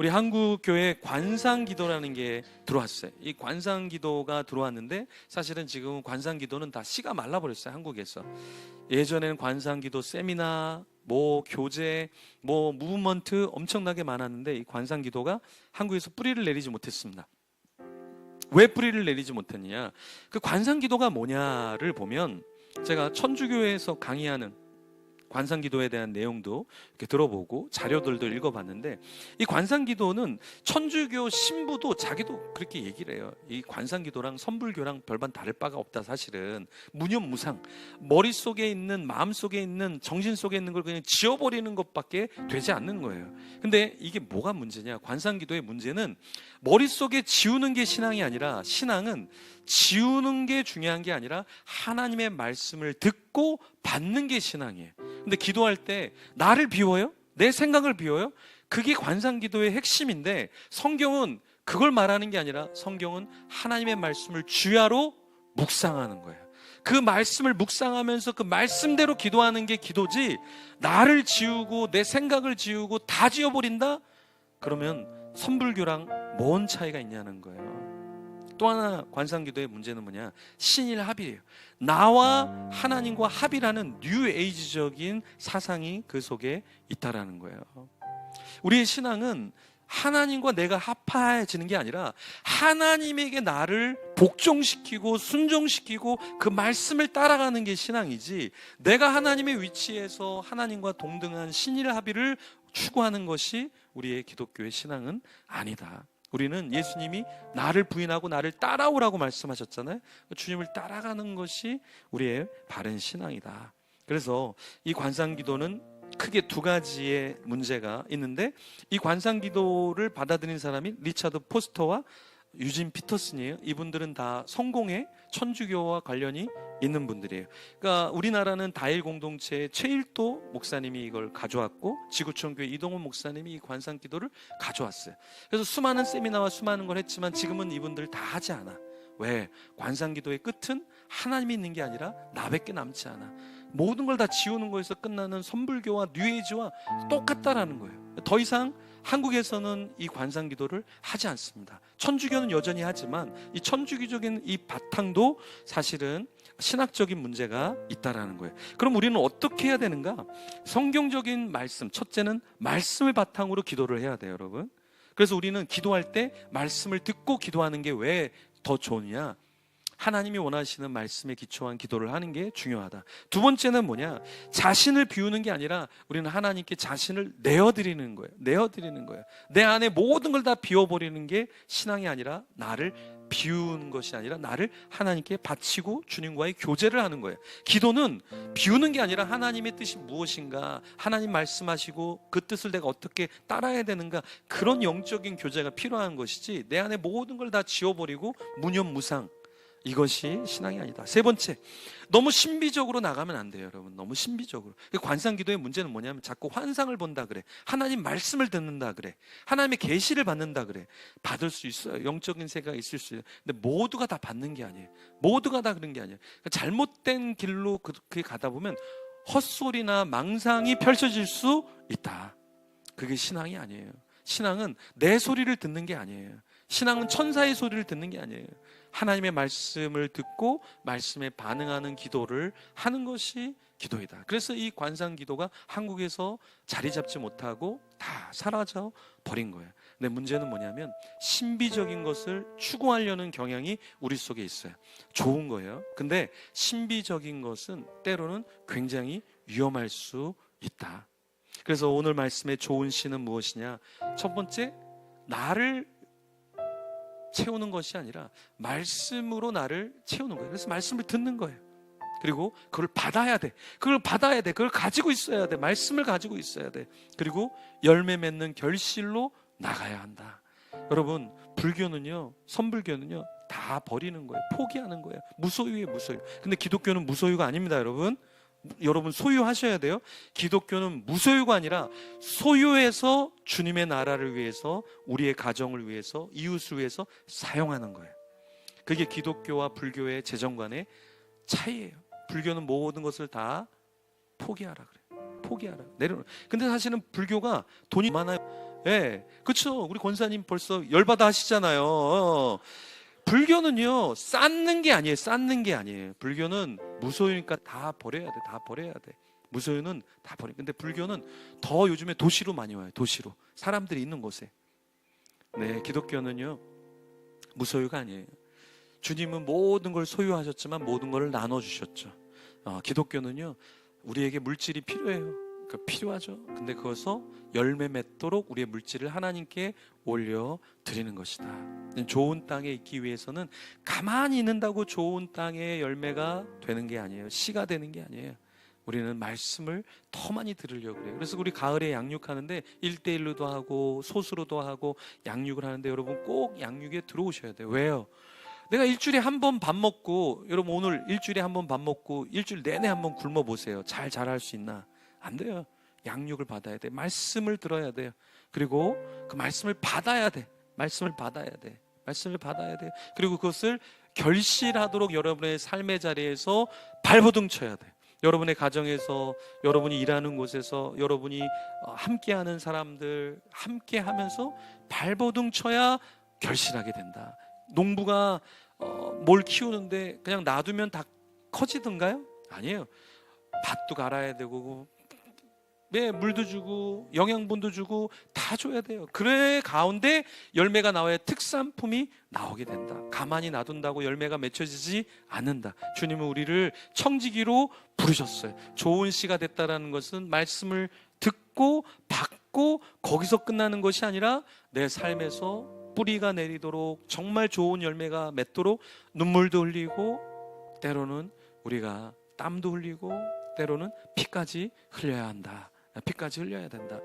우리 한국 교회 관상기도라는 게 들어왔어요. 이 관상기도가 들어왔는데 사실은 지금 관상기도는 다 씨가 말라버렸어요, 한국에서. 예전에는 관상기도 세미나, 교제, 무브먼트 엄청나게 많았는데 이 관상기도가 한국에서 뿌리를 내리지 못했습니다. 왜 뿌리를 내리지 못했느냐? 그 관상기도가 뭐냐를 보면 제가 천주교에서 강의하는 관상기도에 대한 내용도 이렇게 들어보고 자료들도 읽어봤는데, 이 관상기도는 천주교 신부도 자기도 그렇게 얘기를 해요. 이 관상기도랑 선불교랑 별반 다를 바가 없다. 사실은 무념무상, 머릿속에 있는, 마음속에 있는, 정신 속에 있는 걸 그냥 지워버리는 것밖에 되지 않는 거예요. 근데 이게 뭐가 문제냐? 관상기도의 문제는 머릿속에 지우는 게 신앙이 아니라, 신앙은 지우는 게 중요한 게 아니라 하나님의 말씀을 듣고 받는 게 신앙이에요. 근데 기도할 때 나를 비워요? 내 생각을 비워요? 그게 관상기도의 핵심인데, 성경은 그걸 말하는 게 아니라 성경은 하나님의 말씀을 주야로 묵상하는 거예요. 그 말씀을 묵상하면서 그 말씀대로 기도하는 게 기도지, 나를 지우고 내 생각을 지우고 다 지워버린다? 그러면 선불교랑 뭔 차이가 있냐는 거예요. 또 하나 관상기도의 문제는 뭐냐? 신일합이에요. 나와 하나님과 합이라는 뉴 에이지적인 사상이 그 속에 있다라는 거예요. 우리의 신앙은 하나님과 내가 합해지는 게 아니라 하나님에게 나를 복종시키고 순종시키고 그 말씀을 따라가는 게 신앙이지, 내가 하나님의 위치에서 하나님과 동등한 신일합의를 추구하는 것이 우리의 기독교의 신앙은 아니다. 우리는 예수님이 나를 부인하고 나를 따라오라고 말씀하셨잖아요. 주님을 따라가는 것이 우리의 바른 신앙이다. 그래서 이 관상기도는 크게 두 가지의 문제가 있는데, 이 관상기도를 받아들인 사람이 리차드 포스터와 유진 피터슨이에요. 이분들은 다 성공회 천주교와 관련이 있는 분들이에요. 그러니까 우리나라는 다일 공동체의 최일도 목사님이 이걸 가져왔고, 지구촌교회 이동훈 목사님이 이 관상기도를 가져왔어요. 그래서 수많은 세미나와 수많은 걸 했지만 지금은 이분들 다 하지 않아. 왜? 관상기도의 끝은 하나님이 있는 게 아니라 나밖에 남지 않아. 모든 걸 다 지우는 거에서 끝나는 선불교와 뉴에이지와 똑같다라는 거예요. 더 이상 한국에서는 이 관상기도를 하지 않습니다. 천주교는 여전히 하지만 이 천주교적인 이 바탕도 사실은 신학적인 문제가 있다라는 거예요. 그럼 우리는 어떻게 해야 되는가? 성경적인 말씀, 첫째는 말씀을 바탕으로 기도를 해야 돼요, 여러분. 그래서 우리는 기도할 때 말씀을 듣고 기도하는 게 왜 더 좋으냐? 하나님이 원하시는 말씀에 기초한 기도를 하는 게 중요하다. 두 번째는 뭐냐? 자신을 비우는 게 아니라 우리는 하나님께 자신을 내어드리는 거예요. 내어드리는 거예요. 내 안에 모든 걸 다 비워버리는 게 신앙이 아니라, 나를 비우는 것이 아니라 나를 하나님께 바치고 주님과의 교제를 하는 거예요. 기도는 비우는 게 아니라 하나님의 뜻이 무엇인가, 하나님 말씀하시고 그 뜻을 내가 어떻게 따라야 되는가, 그런 영적인 교제가 필요한 것이지, 내 안에 모든 걸 다 지워버리고 무념무상, 이것이 신앙이 아니다. 세 번째, 너무 신비적으로 나가면 안 돼요, 여러분. 너무 신비적으로. 관상기도의 문제는 뭐냐면 자꾸 환상을 본다 그래, 하나님 말씀을 듣는다 그래, 하나님의 계시를 받는다 그래. 받을 수 있어요. 영적인 세계가 있을 수 있어요. 근데 모두가 다 받는 게 아니에요. 모두가 다 그런 게 아니에요. 그러니까 잘못된 길로 그렇게 가다 보면 헛소리나 망상이 펼쳐질 수 있다. 그게 신앙이 아니에요. 신앙은 내 소리를 듣는 게 아니에요. 신앙은 천사의 소리를 듣는 게 아니에요. 하나님의 말씀을 듣고 말씀에 반응하는 기도를 하는 것이 기도이다. 그래서 이 관상기도가 한국에서 자리 잡지 못하고 다 사라져 버린 거예요. 근데 문제는 뭐냐면 신비적인 것을 추구하려는 경향이 우리 속에 있어요. 좋은 거예요. 근데 신비적인 것은 때로는 굉장히 위험할 수 있다. 그래서 오늘 말씀의 좋은 시는 무엇이냐? 첫 번째, 나를 채우는 것이 아니라 말씀으로 나를 채우는 거예요. 그래서 말씀을 듣는 거예요. 그리고 그걸 받아야 돼. 그걸 받아야 돼. 그걸 가지고 있어야 돼. 말씀을 가지고 있어야 돼. 그리고 열매 맺는 결실로 나가야 한다. 여러분, 불교는요, 선불교는요, 다 버리는 거예요. 포기하는 거예요. 무소유예요, 무소유. 근데 기독교는 무소유가 아닙니다, 여러분. 여러분 소유하셔야 돼요. 기독교는 무소유가 아니라 소유해서 주님의 나라를 위해서, 우리의 가정을 위해서, 이웃을 위해서 사용하는 거예요. 그게 기독교와 불교의 재정관의 차이예요. 불교는 모든 것을 다 포기하라 그래요. 포기하라, 내려놓아. 근데 사실은 불교가 돈이 많아요. 예, 그렇죠. 우리 권사님 벌써 열받아 하시잖아요. 불교는요, 쌓는 게 아니에요. 쌓는 게 아니에요. 불교는 무소유니까 다 버려야 돼. 다 버려야 돼. 무소유는 다 버려. 근데 불교는 더 요즘에 도시로 많이 와요. 도시로. 사람들이 있는 곳에. 네, 기독교는요, 무소유가 아니에요. 주님은 모든 걸 소유하셨지만 모든 걸 나눠주셨죠. 기독교는요, 우리에게 물질이 필요해요. 그러니까 필요하죠. 근데 그것을 열매 맺도록 우리의 물질을 하나님께 올려드리는 것이다. 좋은 땅에 있기 위해서는 가만히 있는다고 좋은 땅의 열매가 되는 게 아니에요. 씨가 되는 게 아니에요. 우리는 말씀을 더 많이 들으려고 그래요. 그래서 우리 가을에 양육하는데 1:1로도 하고 소수로도 하고 양육을 하는데 여러분 꼭 양육에 들어오셔야 돼요. 왜요? 내가 일주일에 한 번 밥 먹고, 여러분 오늘 일주일에 한 번 밥 먹고 일주일 내내 한번 굶어 보세요. 잘 자랄 수 있나? 안 돼요. 양육을 받아야 돼. 말씀을 들어야 돼요. 그리고 그 말씀을 받아야 돼. 말씀을 받아야 돼. 말씀을 받아야 돼. 그리고 그것을 결실하도록 여러분의 삶의 자리에서 발버둥 쳐야 돼. 여러분의 가정에서, 여러분이 일하는 곳에서, 여러분이 함께하는 사람들 함께 하면서 발버둥 쳐야 결실하게 된다. 농부가 뭘 키우는데 그냥 놔두면 다 커지던가요? 아니에요. 밭도 갈아야 되고, 네, 물도 주고 영양분도 주고 다 줘야 돼요. 그래 가운데 열매가 나와야 특산품이 나오게 된다. 가만히 놔둔다고 열매가 맺혀지지 않는다. 주님은 우리를 청지기로 부르셨어요. 좋은 씨가 됐다라는 것은 말씀을 듣고 받고 거기서 끝나는 것이 아니라 내 삶에서 뿌리가 내리도록 정말 좋은 열매가 맺도록 눈물도 흘리고, 때로는 우리가 땀도 흘리고, 때로는 피까지 흘려야 한다. 피까지 흘려야 된다.